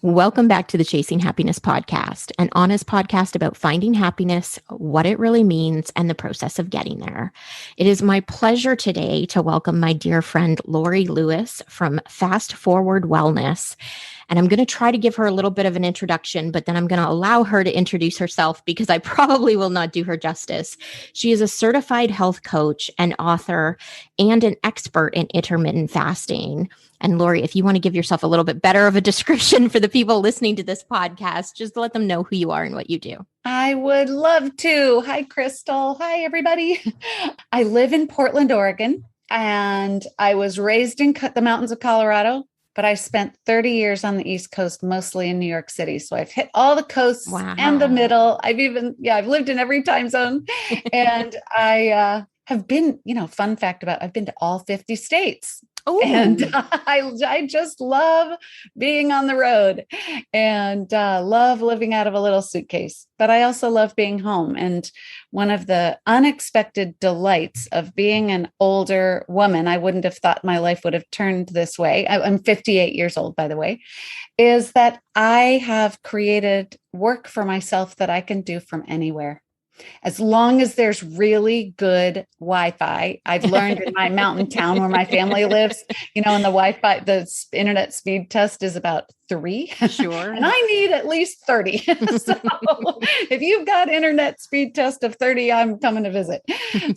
Welcome back to the Chasing Happiness podcast, an honest podcast about finding happiness, what it really means, and the process of getting there. It is my pleasure today to welcome my dear friend, Laurie Lewis from Fast Forward Wellness. And I'm going to try to give her a little bit of an introduction, but then I'm going to allow her to introduce herself because I probably will not do her justice. She is a certified health coach, an author, and an expert in intermittent fasting. And Laurie, if you want to give yourself a little bit better of a description for the people listening to this podcast, just let them know who you are and what you do. I would love to. Hi, Crystal. Hi, everybody. I live in Portland, Oregon, and I was raised in the mountains of Colorado, but I spent 30 years on the East Coast, mostly in New York City. So I've hit all the coasts and the middle. I've lived in every time zone. And I have been, fun fact I've been to all 50 states. Ooh. And I just love being on the road and love living out of a little suitcase, but I also love being home. And one of the unexpected delights of being an older woman, I wouldn't have thought my life would have turned this way. I'm 58 years old, by the way, is that I have created work for myself that I can do from anywhere. As long as there's really good Wi-Fi. I've learned in my mountain town where my family lives, and the Wi-Fi, the internet speed test is about 3. Sure. And I need at least 30. So if you've got internet speed test of 30, I'm coming to visit.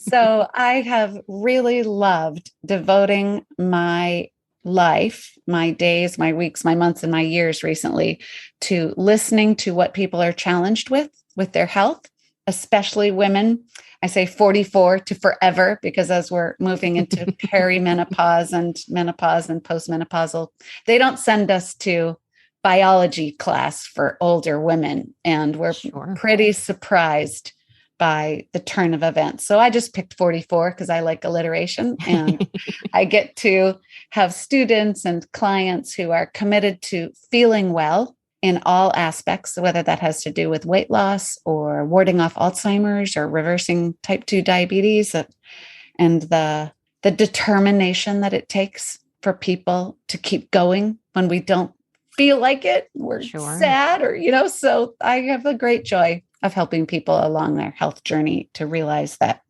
So I have really loved devoting my life, my days, my weeks, my months, and my years recently to listening to what people are challenged with their health. Especially women. I say 44 to forever, because as we're moving into perimenopause and menopause and postmenopausal, they don't send us to biology class for older women. And we're pretty surprised by the turn of events. So I just picked 44 because I like alliteration, and I get to have students and clients who are committed to feeling well in all aspects, whether that has to do with weight loss or warding off Alzheimer's or reversing type 2 diabetes, and the determination that it takes for people to keep going when we don't feel like it, we're sad, or, so I have a great joy of helping people along their health journey to realize that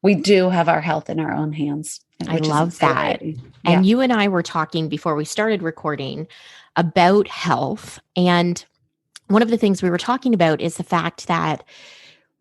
we do have our health in our own hands. I love that. And you and I were talking before we started recording about health. And one of the things we were talking about is the fact that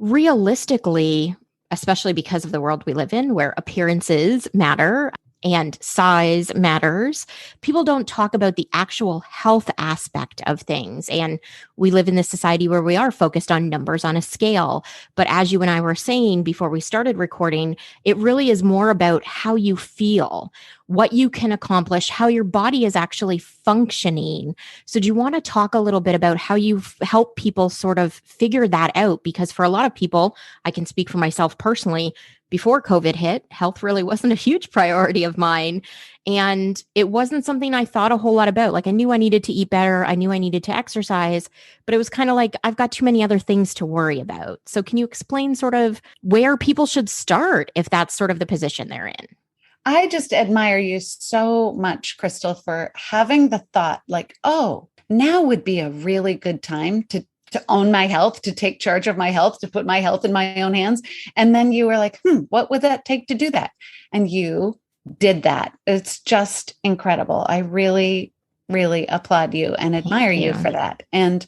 realistically, especially because of the world we live in, where appearances matter and size matters, people don't talk about the actual health aspect of things. And we live in this society where we are focused on numbers on a scale. But as you and I were saying before we started recording, it really is more about how you feel, what you can accomplish, how your body is actually functioning. So do you want to talk a little bit about how you help people sort of figure that out? Because for a lot of people, I can speak for myself personally, before COVID hit, health really wasn't a huge priority of mine. And it wasn't something I thought a whole lot about. Like, I knew I needed to eat better. I knew I needed to exercise, but it was kind of like, I've got too many other things to worry about. So can you explain sort of where people should start if that's sort of the position they're in? I just admire you so much, Crystal, for having the thought like, oh, now would be a really good time to own my health, to take charge of my health, to put my health in my own hands. And then you were like, what would that take to do that? And you did that. It's just incredible. I really, really applaud you and admire you for that. And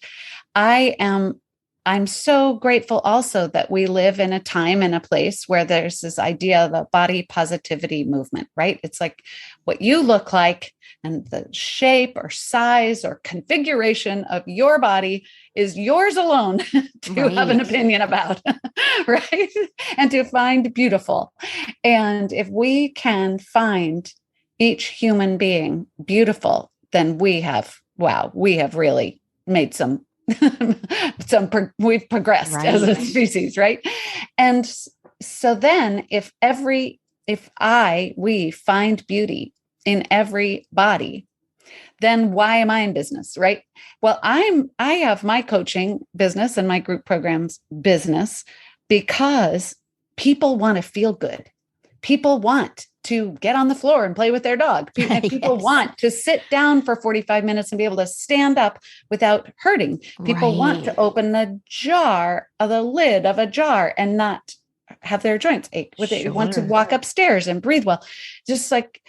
I'm so grateful also that we live in a time and a place where there's this idea of a body positivity movement, right? It's like what you look like and the shape or size or configuration of your body is yours alone to have an opinion about, right? And to find beautiful. And if we can find each human being beautiful, then we have really made we've progressed as a species, right? And so then we find beauty in every body, then why am I in business, right? Well, I have my coaching business and my group programs business because people want to feel good. People want to get on the floor and play with their dog. People Yes. want to sit down for 45 minutes and be able to stand up without hurting. People want to open the lid of a jar and not have their joints ache. They want to walk upstairs and breathe well. Just like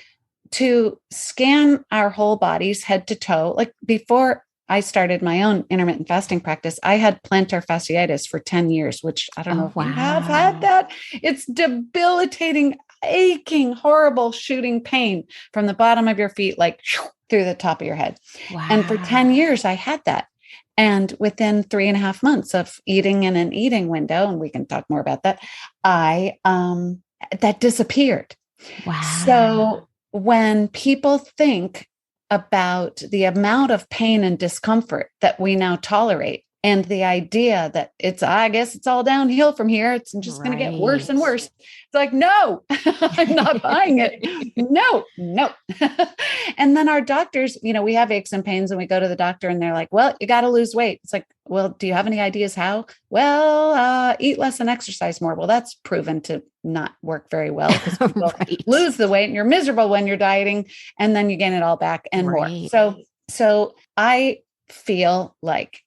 to scan our whole bodies head to toe. Like before I started my own intermittent fasting practice, I had plantar fasciitis for 10 years, which I don't know if you have had that. It's debilitating, aching, horrible shooting pain from the bottom of your feet, like through the top of your head. Wow. And for 10 years, I had that. And within 3.5 months of eating in an eating window, and we can talk more about that, that disappeared. Wow. So when people think about the amount of pain and discomfort that we now tolerate, and the idea that I guess it's all downhill from here, it's just going to get worse and worse. It's like, no, I'm not buying it. No. And then our doctors, we have aches and pains and we go to the doctor and they're like, well, you got to lose weight. It's like, well, do you have any ideas how? Well, eat less and exercise more. Well, that's proven to not work very well because people lose the weight and you're miserable when you're dieting and then you gain it all back and more. So I feel like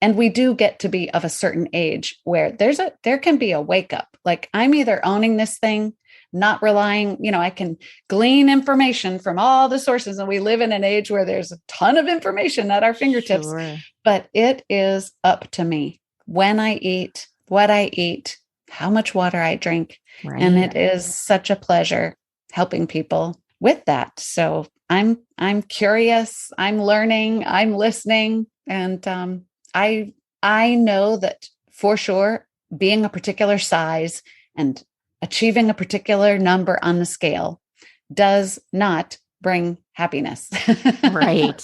and we do get to be of a certain age where there can be a wake up. Like I'm either owning this thing, not relying, I can glean information from all the sources. And we live in an age where there's a ton of information at our fingertips, but it is up to me when I eat, what I eat, how much water I drink. Right. And it is such a pleasure helping people with that. So I'm curious, I'm learning, I'm listening. And I know that for sure, being a particular size and achieving a particular number on the scale does not bring happiness. Right.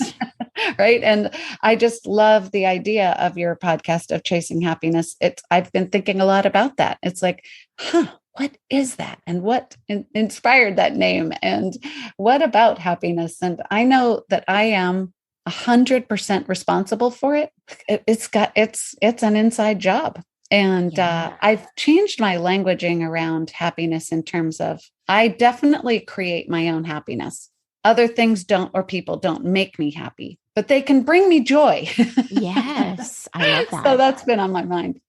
Right. And I just love the idea of your podcast of Chasing Happiness. I've been thinking a lot about that. It's like, what is that? And what inspired that name? And what about happiness? And I know that I am 100% responsible for it. It's an inside job. And I've changed my languaging around happiness in terms of I definitely create my own happiness. Other things don't, or people don't make me happy, but they can bring me joy. Yes, I love that. So that's been on my mind.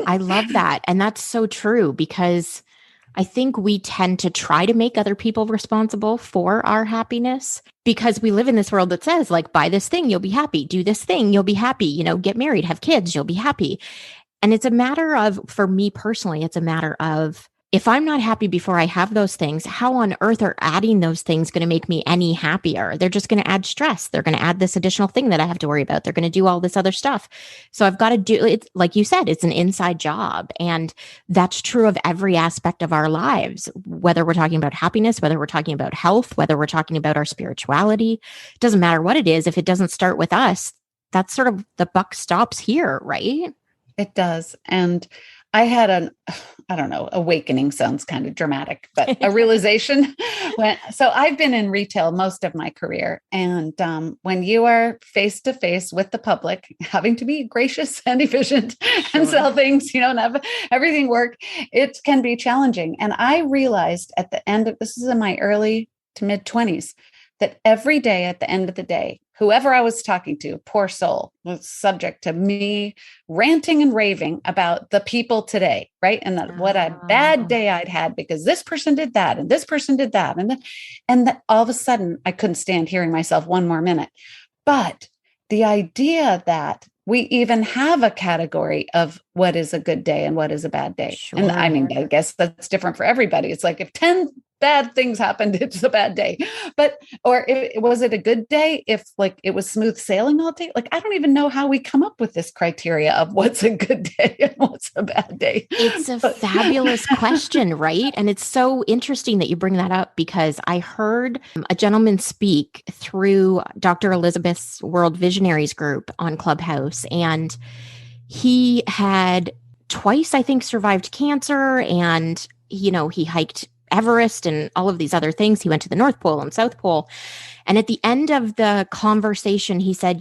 I love that. And that's so true because I think we tend to try to make other people responsible for our happiness because we live in this world that says like, buy this thing, you'll be happy. Do this thing, you'll be happy. Get married, have kids, you'll be happy. And it's a matter of, for me personally, it's a matter of, if I'm not happy before I have those things, how on earth are adding those things going to make me any happier? They're just going to add stress. They're going to add this additional thing that I have to worry about. They're going to do all this other stuff. So I've got to do it. Like you said, it's an inside job. And that's true of every aspect of our lives, whether we're talking about happiness, whether we're talking about health, whether we're talking about our spirituality. It doesn't matter what it is. If it doesn't start with us, that's sort of the buck stops here, right? It does. And I had awakening sounds kind of dramatic, but a realization so I've been in retail most of my career. And when you are face to face with the public, having to be gracious and efficient and sell things, and have everything work, it can be challenging. And I realized at the end of, this is in my early to mid 20s, that every day at the end of the day, whoever I was talking to, poor soul, was subject to me ranting and raving about the people today, right? And that what a bad day I'd had because this person did that and this person did that. And that all of a sudden I couldn't stand hearing myself one more minute. But the idea that we even have a category of what is a good day and what is a bad day. Sure. And I mean, I guess that's different for everybody. It's like if 10 bad things happened, it's a bad day. Was it a good day if like it was smooth sailing all day? Like, I don't even know how we come up with this criteria of what's a good day and what's a bad day. It's a fabulous question, right? And it's so interesting that you bring that up because I heard a gentleman speak through Dr. Elizabeth's World Visionaries group on Clubhouse. And he had twice, I think, survived cancer. And, he hiked Everest and all of these other things. He went to the North Pole and South Pole. And at the end of the conversation, he said,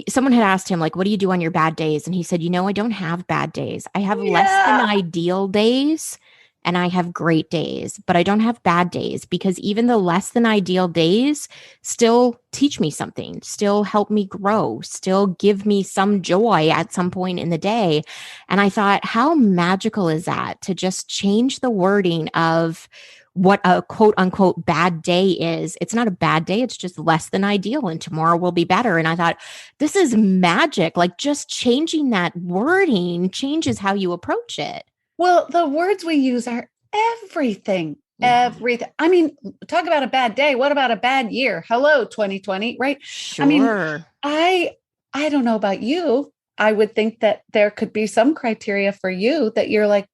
someone had asked him, like, what do you do on your bad days? And he said, I don't have bad days. I have less than ideal days and I have great days, but I don't have bad days, because even the less than ideal days still teach me something, still help me grow, still give me some joy at some point in the day. And I thought, how magical is that to just change the wording of what a quote unquote bad day is. It's not a bad day. It's just less than ideal, and tomorrow will be better. And I thought, this is magic. Like, just changing that wording changes how you approach it. Well, the words we use are everything. Yeah. Everything. I mean, talk about a bad day. What about a bad year? Hello, 2020, right? Sure. I mean, I don't know about you. I would think that there could be some criteria for you that you're like,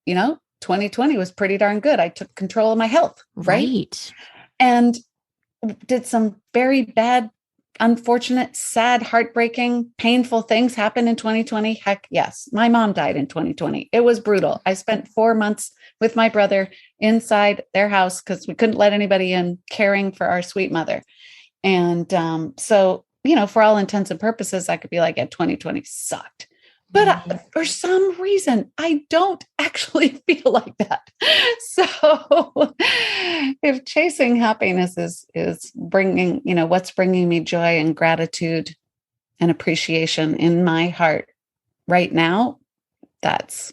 2020 was pretty darn good. I took control of my health, right? And did some very bad, unfortunate, sad, heartbreaking, painful things happen in 2020? Heck yes. My mom died in 2020. It was brutal. I spent 4 months with my brother inside their house because we couldn't let anybody in, caring for our sweet mother. And so, for all intents and purposes, I could be like, yeah, 2020 sucked. But for some reason, I don't actually feel like that. So if chasing happiness is bringing, what's bringing me joy and gratitude and appreciation in my heart right now, that's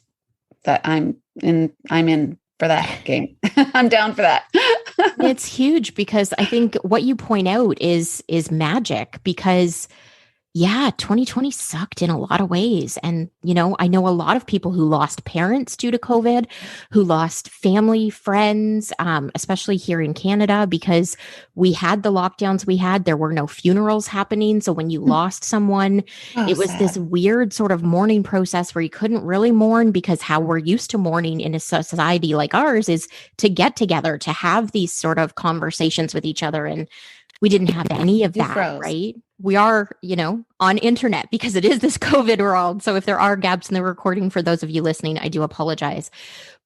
that I'm in for that game. I'm down for that. It's huge, because I think what you point out is magic, because 2020 sucked in a lot of ways. And, I know a lot of people who lost parents due to COVID, who lost family, friends, especially here in Canada, because we had the lockdowns we had. There were no funerals happening. So when you lost someone, it was sad. This weird sort of mourning process where you couldn't really mourn, because how we're used to mourning in a society like ours is to get together, to have these sort of conversations with each other. And we didn't have any of that, right? We are, on internet, because it is this COVID world. So if there are gaps in the recording, for those of you listening, I do apologize.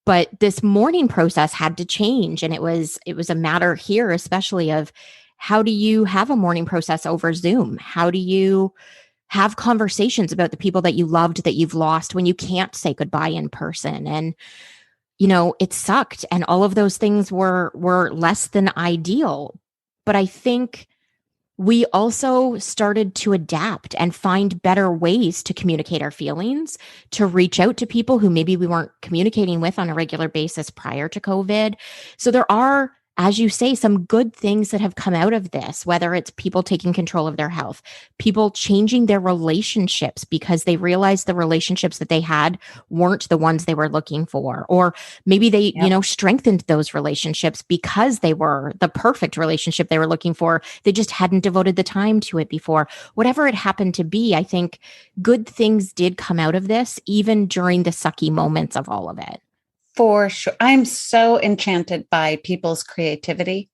But this mourning process had to change. And it was a matter here, especially, of how do you have a mourning process over Zoom? How do you have conversations about the people that you loved that you've lost when you can't say goodbye in person? And it sucked. And all of those things were less than ideal. But I think we also started to adapt and find better ways to communicate our feelings, to reach out to people who maybe we weren't communicating with on a regular basis prior to COVID. So there are, as you say, some good things that have come out of this, whether it's people taking control of their health, people changing their relationships because they realized the relationships that they had weren't the ones they were looking for, or maybe they, strengthened those relationships because they were the perfect relationship they were looking for. They just hadn't devoted the time to it before. Whatever it happened to be, I think good things did come out of this, even during the sucky moments of all of it. For sure. I'm so enchanted by people's creativity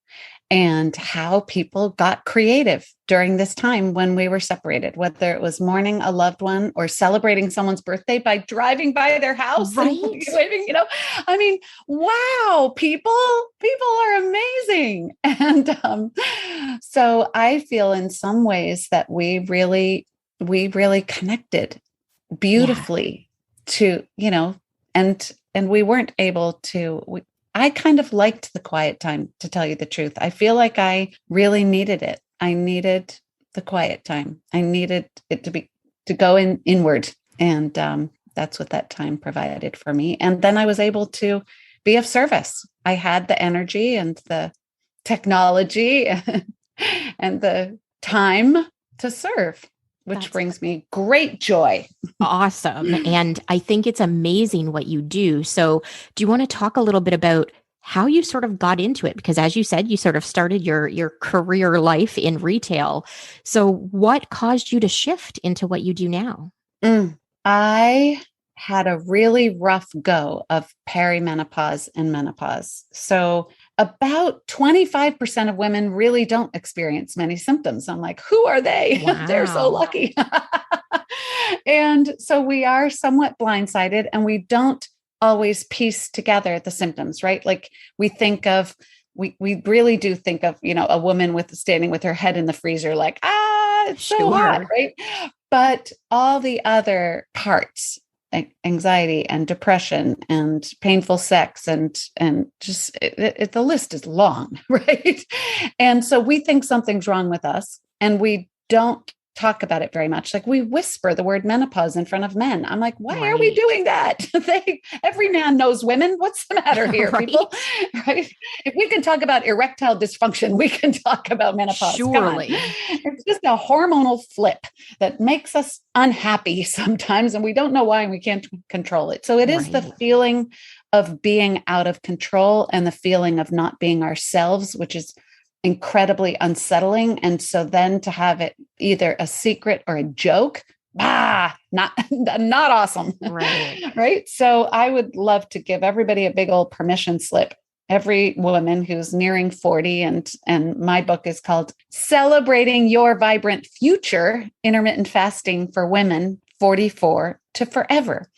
and how people got creative during this time when we were separated, whether it was mourning a loved one or celebrating someone's birthday by driving by their house, right? And waving, I mean, wow, people are amazing. And so I feel in some ways that we really connected beautifully to, and we weren't able to, I kind of liked the quiet time, to tell you the truth. I feel like I really needed it. I needed the quiet time. I needed it to go inward. And that's what that time provided for me. And then I was able to be of service. I had the energy and the technology and the time to serve, which brings me great joy. Awesome. And I think it's amazing what you do. So do you want to talk a little bit about how you sort of got into it? Because as you said, you sort of started your career life in retail. So what caused you to shift into what you do now? I had a really rough go of perimenopause and menopause. So about 25% of women really don't experience many symptoms. I'm like, who are they? Wow. They're so lucky. And so we are somewhat blindsided, and we don't always piece together the symptoms, right? Like we really do think of, a woman standing with her head in the freezer, like, it's so hot, right? But all the other parts anxiety and depression and painful sex and just the list is long, right? And so we think something's wrong with us, and we don't talk about it very much. Like, we whisper the word menopause in front of men. I'm like, why are we doing that? Every man knows women. What's the matter here, people? Right? If we can talk about erectile dysfunction, we can talk about menopause. Surely. It's just a hormonal flip that makes us unhappy sometimes, and we don't know why, and we can't control it. So it is the feeling of being out of control and the feeling of not being ourselves, which is incredibly unsettling. And so then to have it either a secret or a joke, not awesome. Right. Right. So I would love to give everybody a big old permission slip. Every woman who's nearing 40, and my book is called Celebrating Your Vibrant Future, Intermittent Fasting for Women 44 to Forever.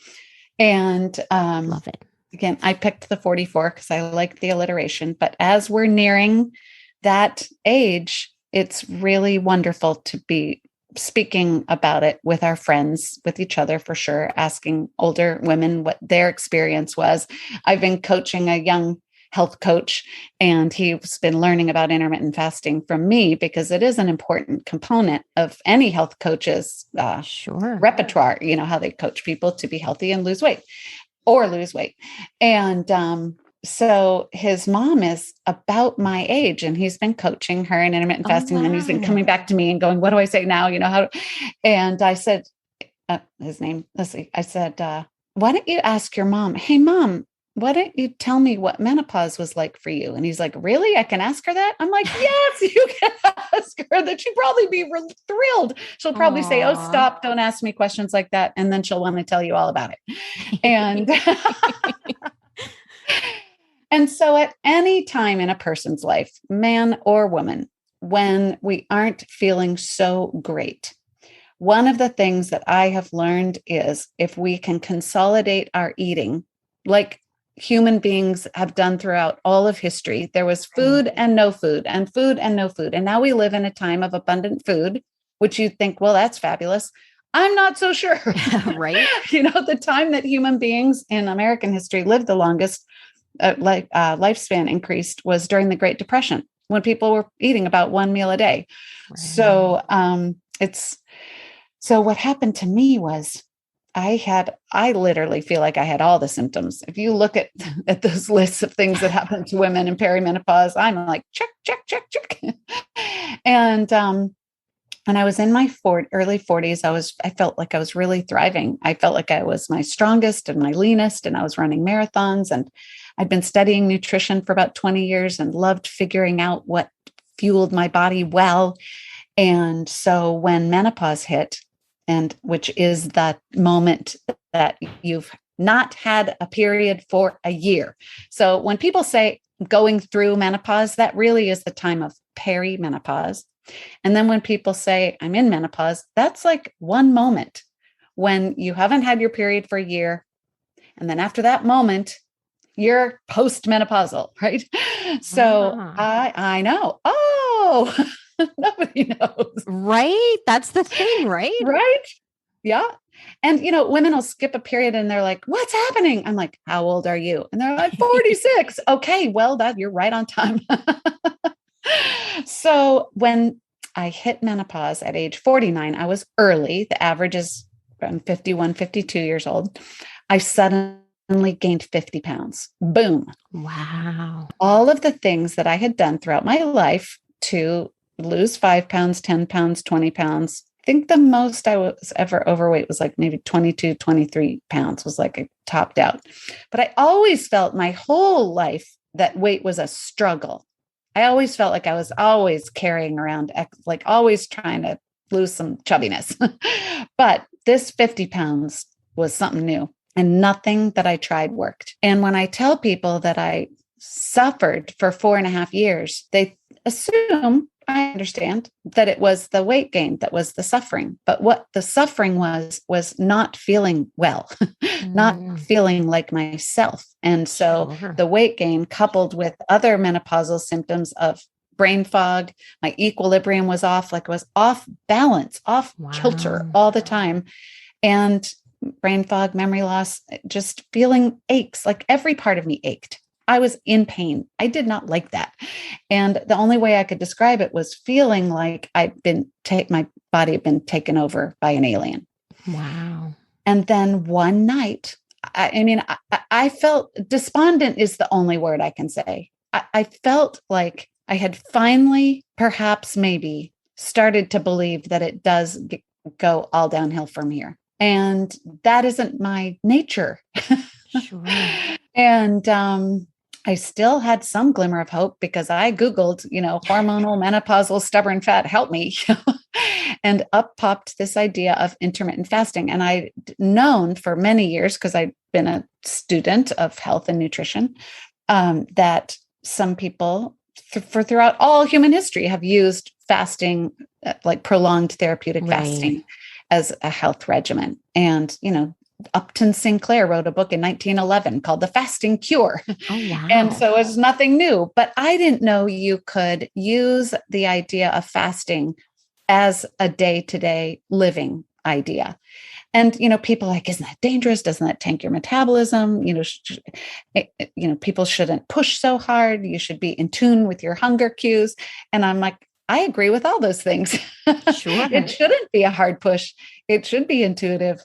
And love it. Again, I picked the 44 because I like the alliteration, but as we're nearing that age, it's really wonderful to be speaking about it with our friends, with each other for sure, asking older women what their experience was. I've been coaching a young health coach, and he's been learning about intermittent fasting from me because it is an important component of any health coach's repertoire, how they coach people to be healthy and lose weight or lose weight. And so his mom is about my age, and he's been coaching her in intermittent fasting. And he's been coming back to me and going, what do I say now? And I said, his name, let's see. I said, why don't you ask your mom, hey mom, why don't you tell me what menopause was like for you? And he's like, really? I can ask her that? I'm like, yes, you can ask her that. She'd probably be thrilled. She'll probably say, oh, stop, don't ask me questions like that. And then she'll want to tell you all about it. And And so at any time in a person's life, man or woman, when we aren't feeling so great, one of the things that I have learned is if we can consolidate our eating, like human beings have done throughout all of history, there was food and no food and food and no food. And now we live in a time of abundant food, which you think, well, that's fabulous. I'm not so sure. Right. The time that human beings in American history lived the longest, lifespan increased was during the Great Depression, when people were eating about one meal a day. Right. So what happened to me was I literally feel like I had all the symptoms. If you look at those lists of things that happen to women in perimenopause, I'm like, check, check, check, check. And when I was in my early 40s, I felt like I was really thriving. I felt like I was my strongest and my leanest, and I was running marathons, and I'd been studying nutrition for about 20 years and loved figuring out what fueled my body well. And so when menopause hit, and which is that moment that you've not had a period for a year. So when people say going through menopause, that really is the time of perimenopause. And then when people say I'm in menopause, that's like one moment when you haven't had your period for a year. And then after that moment, you're postmenopausal, right? So I know. Oh, nobody knows. Right. That's the thing, right? Right. Yeah. And, women will skip a period and they're like, what's happening? I'm like, how old are you? And they're like, 46. Okay. Well, you're right on time. So when I hit menopause at age 49, I was early. The average is around 51, 52 years old. I suddenly gained 50 pounds. Boom. Wow. All of the things that I had done throughout my life to lose 5 pounds, 10 pounds, 20 pounds. I think the most I was ever overweight was like maybe 22, 23 pounds was like I topped out. But I always felt my whole life that weight was a struggle. I always felt like I was always carrying around, like always trying to lose some chubbiness. But this 50 pounds was something new, and nothing that I tried worked. And when I tell people that I suffered for 4.5 years, they assume, I understand, that it was the weight gain that was the suffering. But what the suffering was not feeling well, not feeling like myself. And so the weight gain, coupled with other menopausal symptoms of brain fog, my equilibrium was off, like I was off balance, off kilter all the time. And brain fog, memory loss, just feeling aches, like every part of me ached. I was in pain. I did not like that. And the only way I could describe it was feeling like my body had been taken over by an alien. Wow. And then one night, I felt despondent is the only word I can say. I felt like I had finally, perhaps maybe, started to believe that it does go all downhill from here. And that isn't my nature. Sure. And I still had some glimmer of hope because I Googled, hormonal, menopausal, stubborn fat, help me. And up popped this idea of intermittent fasting. And I'd known for many years, because I'd been a student of health and nutrition, that some people throughout all human history have used fasting, like prolonged therapeutic fasting, as a health regimen. And, Upton Sinclair wrote a book in 1911 called The Fasting Cure. Oh, wow. And so it's nothing new, but I didn't know you could use the idea of fasting as a day-to-day living idea. And, people are like, isn't that dangerous? Doesn't that tank your metabolism? People shouldn't push so hard. You should be in tune with your hunger cues. And I'm like, I agree with all those things. Sure. It shouldn't be a hard push. It should be intuitive.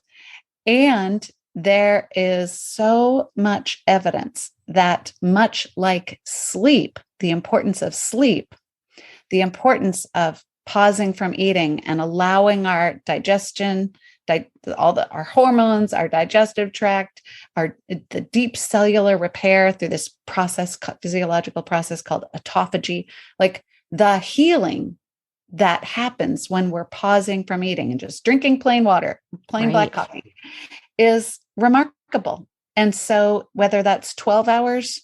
And there is so much evidence that, much like sleep, the importance of sleep, the importance of pausing from eating and allowing our digestion, our hormones, our digestive tract, the deep cellular repair through this physiological process called autophagy, like the healing that happens when we're pausing from eating and just drinking plain water, plain black coffee, is remarkable. And so whether that's 12 hours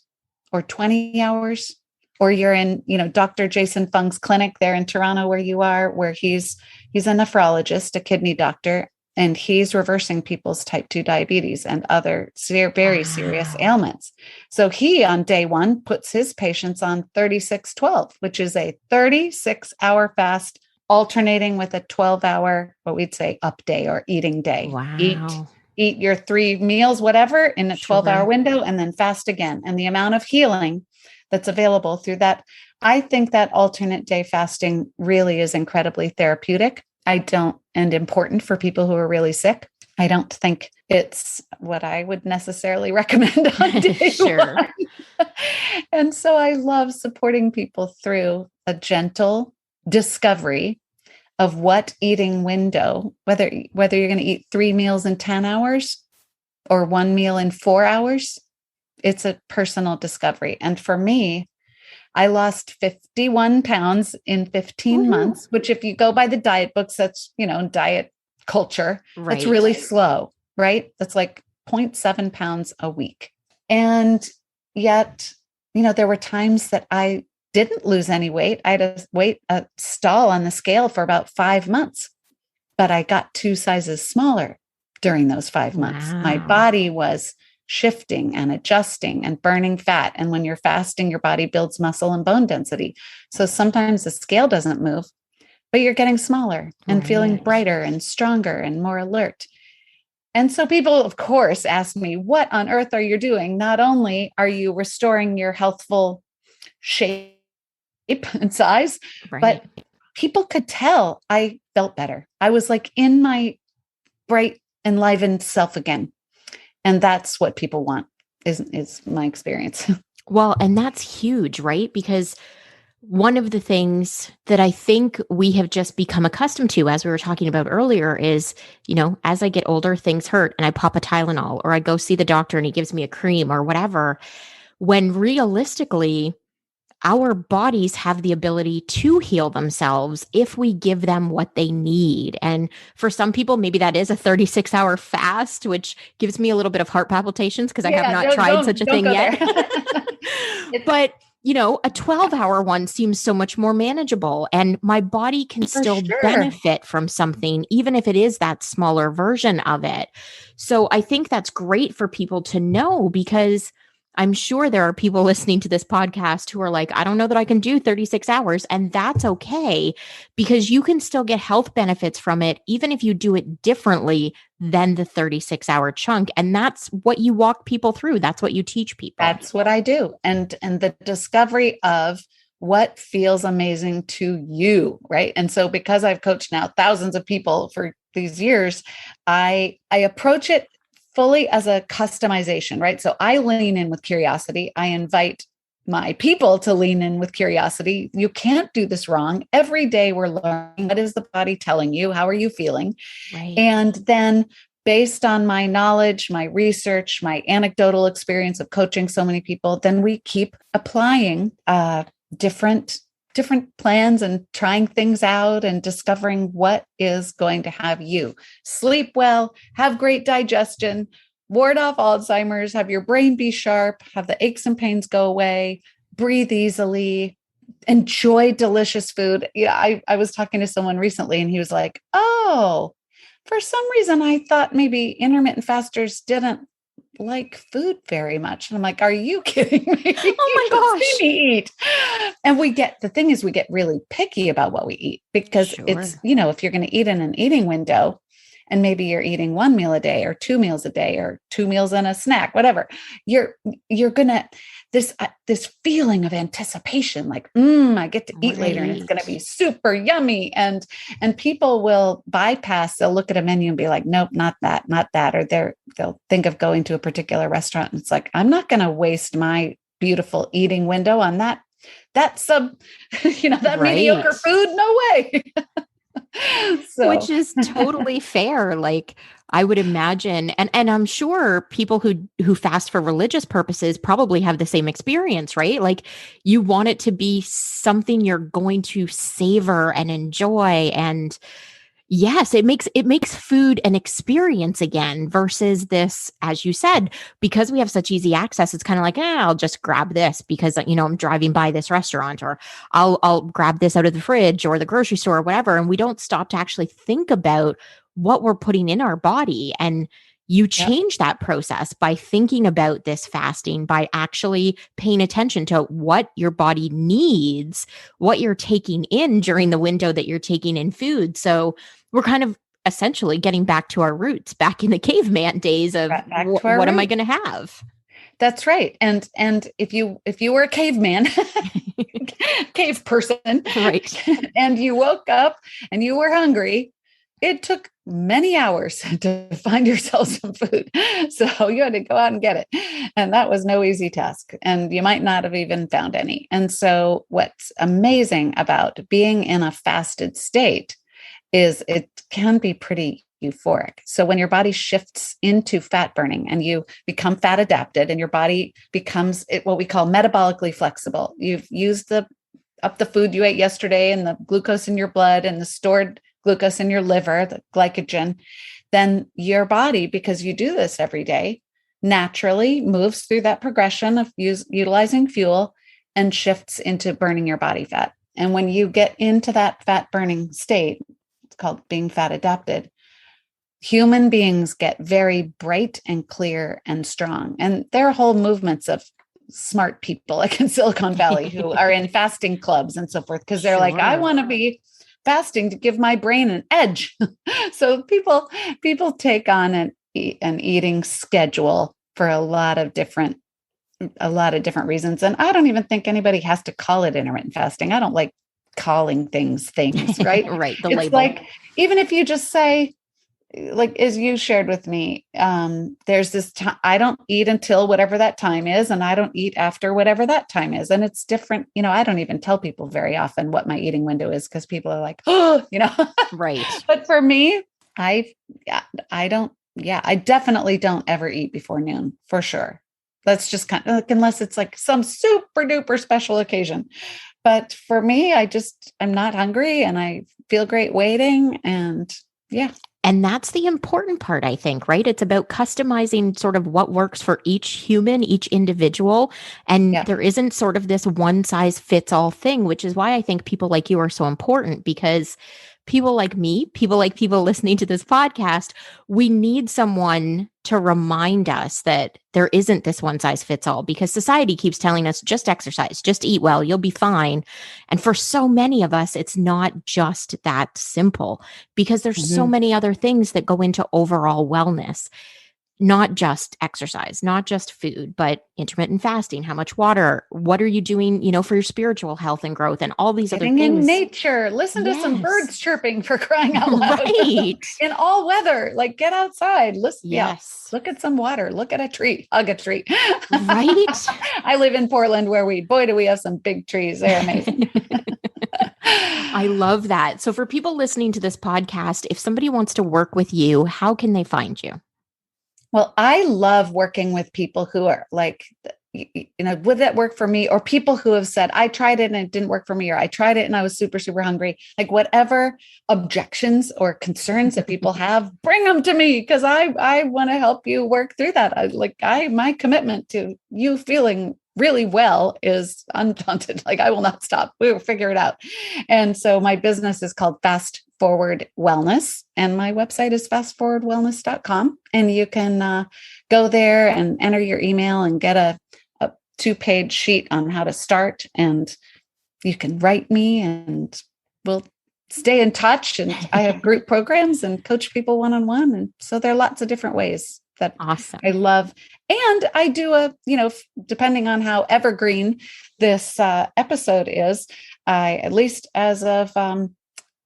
or 20 hours, or you're in, Dr. Jason Fung's clinic there in Toronto where you are, where he's a nephrologist, a kidney doctor, and he's reversing people's type 2 diabetes and other very serious ailments. So he, on day one, puts his patients on 36-12, which is a 36-hour fast alternating with a 12-hour, what we'd say, up day or eating day. Wow. Eat your 3 meals, whatever, in a 12-hour window, and then fast again. And the amount of healing that's available through that, I think that alternate day fasting really is incredibly therapeutic. And important for people who are really sick. I don't think it's what I would necessarily recommend on day one. And so I love supporting people through a gentle discovery of what eating window, whether you're going to eat 3 meals in 10 hours or 1 meal in 4 hours, it's a personal discovery. And for me, I lost 51 pounds in 15 months, which if you go by the diet books, that's, diet culture, that's really slow, right? That's like 0.7 pounds a week. And yet, there were times that I didn't lose any weight. I had a stall on the scale for about 5 months, but I got 2 sizes smaller during those 5 months. Wow. My body was shifting and adjusting and burning fat. And when you're fasting, your body builds muscle and bone density. So sometimes the scale doesn't move, but you're getting smaller and feeling brighter and stronger and more alert. And so people, of course, ask me, what on earth are you doing? Not only are you restoring your healthful shape and size, but people could tell I felt better. I was like in my bright, enlivened self again. And that's what people want, is my experience. Well, and that's huge, right? Because one of the things that I think we have just become accustomed to, as we were talking about earlier, is, as I get older, things hurt and I pop a Tylenol, or I go see the doctor and he gives me a cream or whatever, when realistically, our bodies have the ability to heal themselves if we give them what they need. And for some people, maybe that is a 36-hour fast, which gives me a little bit of heart palpitations because I have not tried such a thing yet. But, a 12-hour one seems so much more manageable, and my body can still benefit from something, even if it is that smaller version of it. So I think that's great for people to know, because I'm sure there are people listening to this podcast who are like, I don't know that I can do 36 hours. And that's okay, because you can still get health benefits from it, even if you do it differently than the 36-hour chunk. And that's what you walk people through. That's what you teach people. That's what I do. And the discovery of what feels amazing to you, right? And so because I've coached now thousands of people for these years, I approach it fully as a customization, right? So I lean in with curiosity. I invite my people to lean in with curiosity. You can't do this wrong. Every day we're learning, what is the body telling you? How are you feeling? Right. And then based on my knowledge, my research, my anecdotal experience of coaching so many people, then we keep applying different plans and trying things out and discovering what is going to have you sleep well, have great digestion, ward off Alzheimer's, have your brain be sharp, have the aches and pains go away, breathe easily, enjoy delicious food. Yeah, I was talking to someone recently and he was like, oh, for some reason, I thought maybe intermittent fasters didn't like food very much. And I'm like, are you kidding me? Oh my gosh. See me eat. And the thing is, we get really picky about what we eat because it's, if you're going to eat in an eating window and maybe you're eating 1 meal a day or 2 meals a day or 2 meals and a snack, whatever, you're going to, this feeling of anticipation, like, I get to eat later and it's going to be super yummy. And people will bypass, they'll look at a menu and be like, nope, not that. Or they'll think of going to a particular restaurant. And it's like, I'm not going to waste my beautiful eating window on that mediocre food. No way. Which is totally fair. Like I would imagine, and I'm sure people who fast for religious purposes probably have the same experience, right? Like you want it to be something you're going to savor and enjoy. And yes, it makes food an experience again versus this, as you said, because we have such easy access. It's kind of like, I'll just grab this because, I'm driving by this restaurant, or I'll grab this out of the fridge or the grocery store or whatever. And we don't stop to actually think about what we're putting in our body. And you change that process by thinking about this fasting, by actually paying attention to what your body needs, what you're taking in during the window that you're taking in food. So we're kind of essentially getting back to our roots, back in the caveman days of what am I going to have? That's right. And if you were a caveman, cave person, right, and you woke up and you were hungry, it took many hours to find yourself some food. So you had to go out and get it. And that was no easy task. And you might not have even found any. And so what's amazing about being in a fasted state is it can be pretty euphoric. So when your body shifts into fat burning and you become fat adapted and your body becomes what we call metabolically flexible, you've used up the food you ate yesterday and the glucose in your blood and the stored glucose in your liver, the glycogen, then your body, because you do this every day, naturally moves through that progression of utilizing fuel and shifts into burning your body fat. And when you get into that fat burning state, it's called being fat adapted, human beings get very bright and clear and strong. And there are whole movements of smart people like in Silicon Valley who are in fasting clubs and so forth, because they're like, I want to be fasting to give my brain an edge. So people take on an eating schedule for a lot of different reasons. And I don't even think anybody has to call it intermittent fasting. I don't like calling things, right? Right. The it's label. Like, even if you just say, like, as you shared with me, there's this time, I don't eat until whatever that time is, and I don't eat after whatever that time is. And it's different. I don't even tell people very often what my eating window is, because people are like, oh, right. But for me, I definitely don't ever eat before noon, for sure. That's just kind of like, unless it's like some super duper special occasion. But for me, I'm not hungry and I feel great waiting. And yeah. And that's the important part, I think, right? It's about customizing sort of what works for each human, each individual. And there isn't sort of this one size fits all thing, which is why I think people like you are so important, because people like me, people like people listening to this podcast, we need someone to remind us that there isn't this one size fits all, because society keeps telling us just exercise, just eat well, you'll be fine. And for so many of us, it's not just that simple, because there's so many other things that go into overall wellness. Not just exercise, not just food, but intermittent fasting, how much water, what are you doing, for your spiritual health and growth, and all these other Getting in things. nature, listen to some birds chirping, for crying out loud. Right. In all weather, like get outside, listen. Yes. Look at some water, look at a tree, hug a tree. Right. I live in Portland where boy, do we have some big trees. They're amazing. I love that. So for people listening to this podcast, if somebody wants to work with you, how can they find you? Well, I love working with people who are like, would that work for me? Or people who have said, I tried it and it didn't work for me, or I tried it and I was super, super hungry. Like whatever objections or concerns that people have, bring them to me, because I want to help you work through that. My commitment to you feeling really well is undaunted. Like I will not stop. We will figure it out. And so my business is called Fast Forward Wellness, and my website is fastforwardwellness.com. And you can go there and enter your email and get a 2-page sheet on how to start. And you can write me and we'll stay in touch. And I have group programs and coach people one-on-one. And so there are lots of different ways that awesome. I love. And I do depending on how evergreen this episode is, at least as of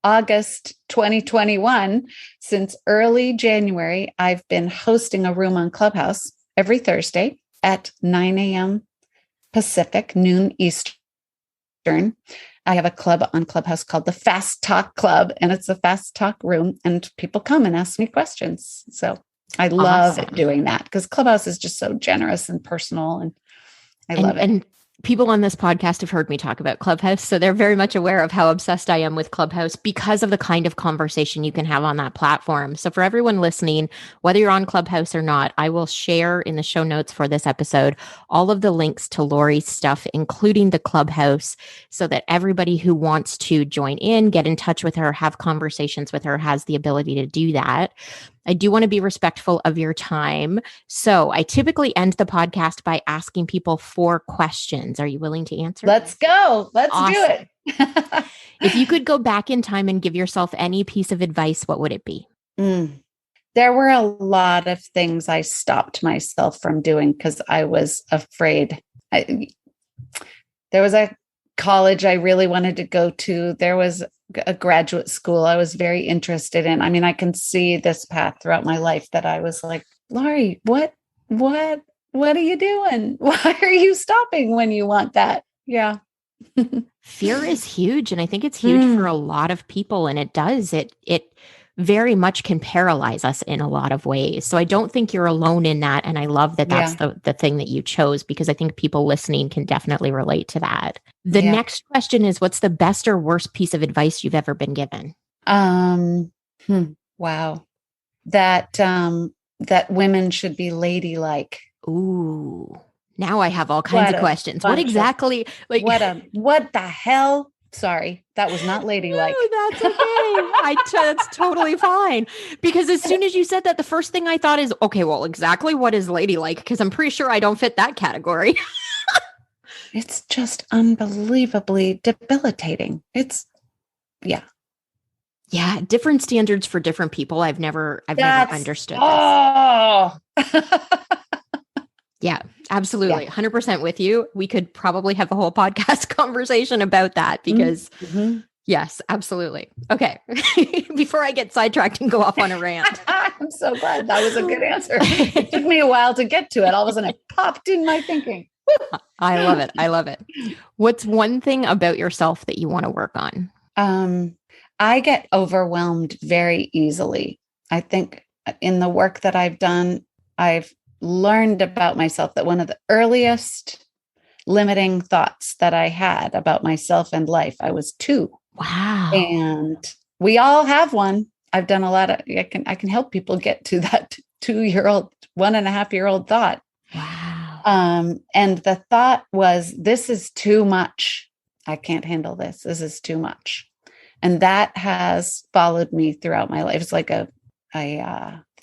August 2021, since early January, I've been hosting a room on Clubhouse every Thursday at 9 a.m. Pacific, noon Eastern. I have a club on Clubhouse called the Fast Talk Club, and it's a fast talk room, and people come and ask me questions. So I love doing that because Clubhouse is just so generous and personal, and I love it. And people on this podcast have heard me talk about Clubhouse, so they're very much aware of how obsessed I am with Clubhouse because of the kind of conversation you can have on that platform. So for everyone listening, whether you're on Clubhouse or not, I will share in the show notes for this episode all of the links to Laurie's stuff, including the Clubhouse, so that everybody who wants to join in, get in touch with her, have conversations with her, has the ability to do that. I do want to be respectful of your time. So I typically end the podcast by asking people 4 questions. Are you willing to answer? Let's go. Let's do it. If you could go back in time and give yourself any piece of advice, what would it be? There were a lot of things I stopped myself from doing because I was afraid. There was a college I really wanted to go to. There was a graduate school I was very interested in. I mean, I can see this path throughout my life that I was like, Laurie, what are you doing? Why are you stopping when you want that? Yeah. Fear is huge. And I think it's huge for a lot of people. And it very much can paralyze us in a lot of ways. So I don't think you're alone in that. And I love that that's the thing that you chose, because I think people listening can definitely relate to that. The next question is, what's the best or worst piece of advice you've ever been given? Wow. That women should be ladylike. Ooh, now I have all kinds of questions. What exactly? What the hell? Sorry, that was not ladylike. No, that's okay. That's totally fine. Because as soon as you said that, the first thing I thought is, okay, well, exactly what is ladylike? Because I'm pretty sure I don't fit that category. It's just unbelievably debilitating. Yeah, different standards for different people. I've never understood this. Yeah, absolutely. 100% with you. We could probably have a whole podcast conversation about that because yes, absolutely. Okay. Before I get sidetracked and go off on a rant. I'm so glad that was a good answer. It took me a while to get to it. All of a sudden it popped in my thinking. I love it. I love it. What's one thing about yourself that you want to work on? I get overwhelmed very easily. I think in the work that I've done, I've learned about myself that one of the earliest limiting thoughts that I had about myself and life, I was 2. Wow. And we all have one. I've done a lot of, I can help people get to that 2-year-old, 1.5-year-old thought. Wow. And the thought was, this is too much. I can't handle this. This is too much. And that has followed me throughout my life. It's like a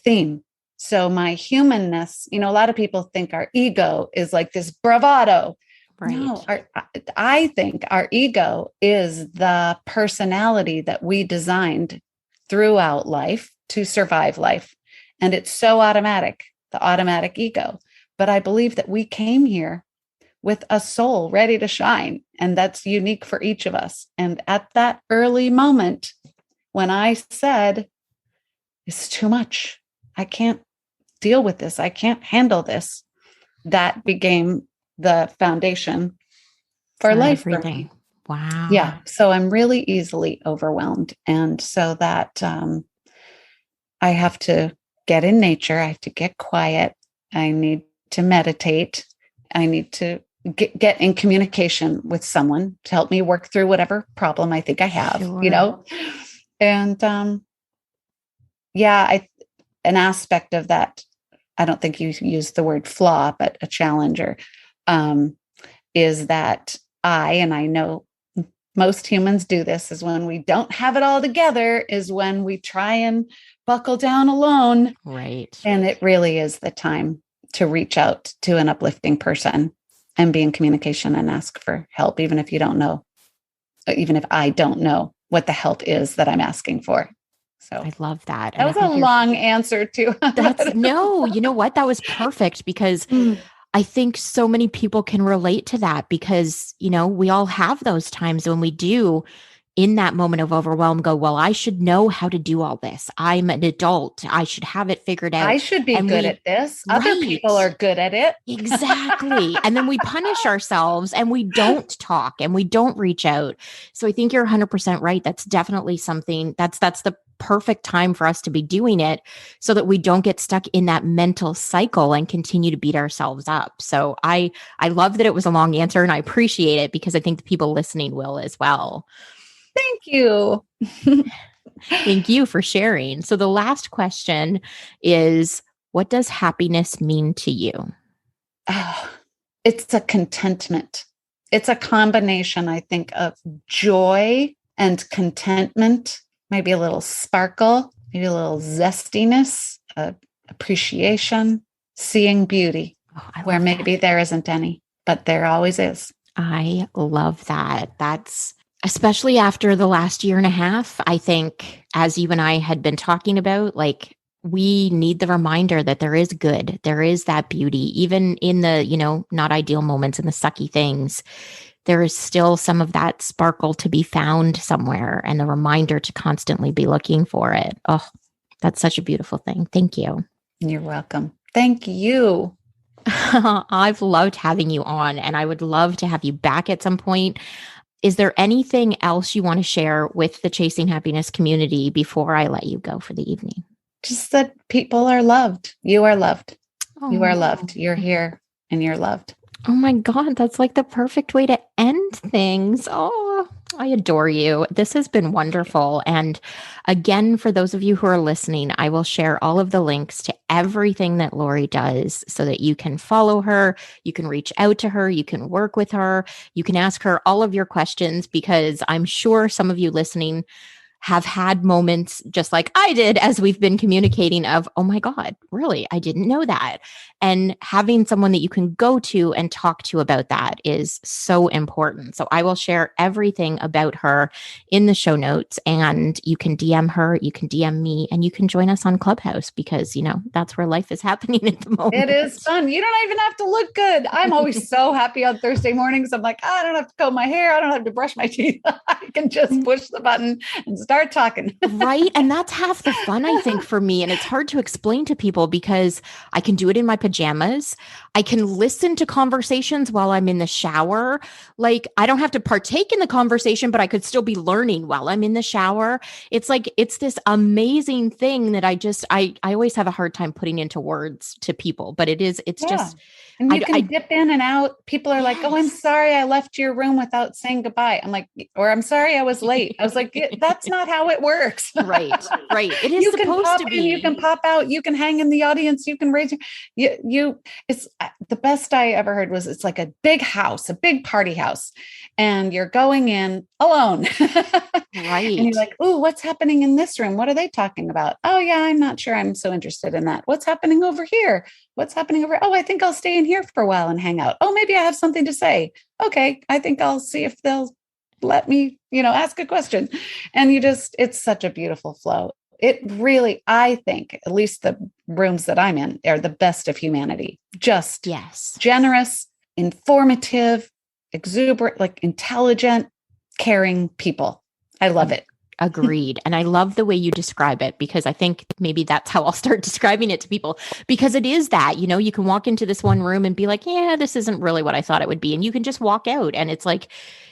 theme. So my humanness, a lot of people think our ego is like this bravado. Right. No, I think our ego is the personality that we designed throughout life to survive life. And it's so automatic, the automatic ego. But I believe that we came here with a soul ready to shine. And that's unique for each of us. And at that early moment, when I said, it's too much, I can't deal with this, I can't handle this, that became the foundation for life for me. Wow. Yeah. So I'm really easily overwhelmed. And so that I have to get in nature. I have to get quiet. I need to meditate. I need to get in communication with someone to help me work through whatever problem I think I have, and an aspect of that, I don't think you used the word flaw, but a challenger, is that and I know most humans do this, is when we don't have it all together, is when we try and buckle down alone. Right. And it really is the time to reach out to an uplifting person and be in communication and ask for help, even if you don't know, even if I don't know what the help is that I'm asking for. So I love that. That was a long answer too. No, you know what? That was perfect because I think so many people can relate to that because, we all have those times when we do in that moment of overwhelm go, well, I should know how to do all this. I'm an adult. I should have it figured out. I should be good at this. Other people are good at it. Exactly. And then we punish ourselves and we don't talk and we don't reach out. So I think you're 100% right. That's definitely something that's the perfect time for us to be doing it so that we don't get stuck in that mental cycle and continue to beat ourselves up. So I love that it was a long answer and I appreciate it because I think the people listening will as well. Thank you. Thank you for sharing. So the last question is, what does happiness mean to you? It's a contentment. It's a combination, I think, of joy and contentment, maybe a little sparkle, maybe a little zestiness, appreciation, seeing beauty where maybe there isn't any, but there always is. I love that. That's especially after the last year and a half, I think, as you and I had been talking about, like, we need the reminder that there is good. There is that beauty, even in the, not ideal moments and the sucky things. There is still some of that sparkle to be found somewhere and the reminder to constantly be looking for it. Oh, that's such a beautiful thing. Thank you. You're welcome. Thank you. I've loved having you on and I would love to have you back at some point. Is there anything else you want to share with the Chasing Happiness community before I let you go for the evening? Just that people are loved. You are loved. Oh. You are loved. You're here and you're loved. Oh my God, that's like the perfect way to end things. Oh, I adore you. This has been wonderful. And again, for those of you who are listening, I will share all of the links to everything that Laurie does so that you can follow her, you can reach out to her, you can work with her, you can ask her all of your questions, because I'm sure some of you listening have had moments just like I did as we've been communicating of, oh my God, really? I didn't know that. And having someone that you can go to and talk to about that is so important. So I will share everything about her in the show notes, and you can DM her, you can DM me, and you can join us on Clubhouse because, that's where life is happening at the moment. It is fun. You don't even have to look good. I'm always so happy on Thursday mornings. I'm like, I don't have to comb my hair. I don't have to brush my teeth. I can just push the button and start talking. Right. And that's half the fun, I think, for me. And it's hard to explain to people because I can do it in my pajamas. I can listen to conversations while I'm in the shower. Like, I don't have to partake in the conversation, but I could still be learning while I'm in the shower. It's like, it's this amazing thing that I always have a hard time putting into words to people, but it's just. And you can dip in and out. People are like, oh, I'm sorry, I left your room without saying goodbye. I'm like, or I'm sorry, I was late. I was like, that's not how it works. Right. It is supposed to be. You can pop out. You can hang in the audience. You can raise your, it's the best I ever heard was it's like a big house, a big party house, and you're going in alone. Right. And you're like, "Ooh, what's happening in this room? What are they talking about? Oh, yeah, I'm not sure. I'm so interested in that. What's happening over here? What's happening over? Oh, I think I'll stay in here for a while and hang out. Oh, maybe I have something to say. Okay, I think I'll see if they'll let me, ask a question." And it's such a beautiful flow. It really, I think, at least the rooms that I'm in are the best of humanity. Just Yes. generous, informative, exuberant, like intelligent, caring people. I love it. Agreed. And I love the way you describe it, because I think maybe that's how I'll start describing it to people, because it is that, you can walk into this one room and be like, yeah, this isn't really what I thought it would be. And you can just walk out, and it's like,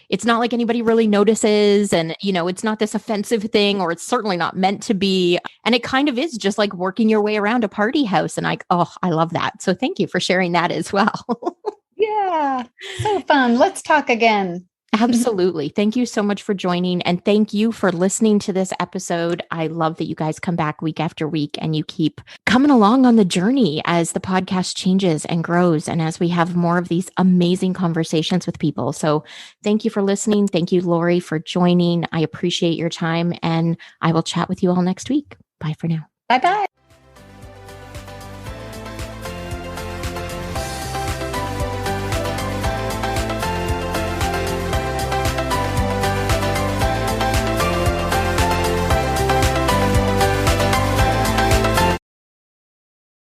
it's not like anybody really notices, and, it's not this offensive thing, or it's certainly not meant to be. And it kind of is just like working your way around a party house. And I love that. So thank you for sharing that as well. Yeah. So fun. Let's talk again. Absolutely. Thank you so much for joining. And thank you for listening to this episode. I love that you guys come back week after week and you keep coming along on the journey as the podcast changes and grows, and as we have more of these amazing conversations with people. So thank you for listening. Thank you, Laurie, for joining. I appreciate your time, and I will chat with you all next week. Bye for now. Bye-bye.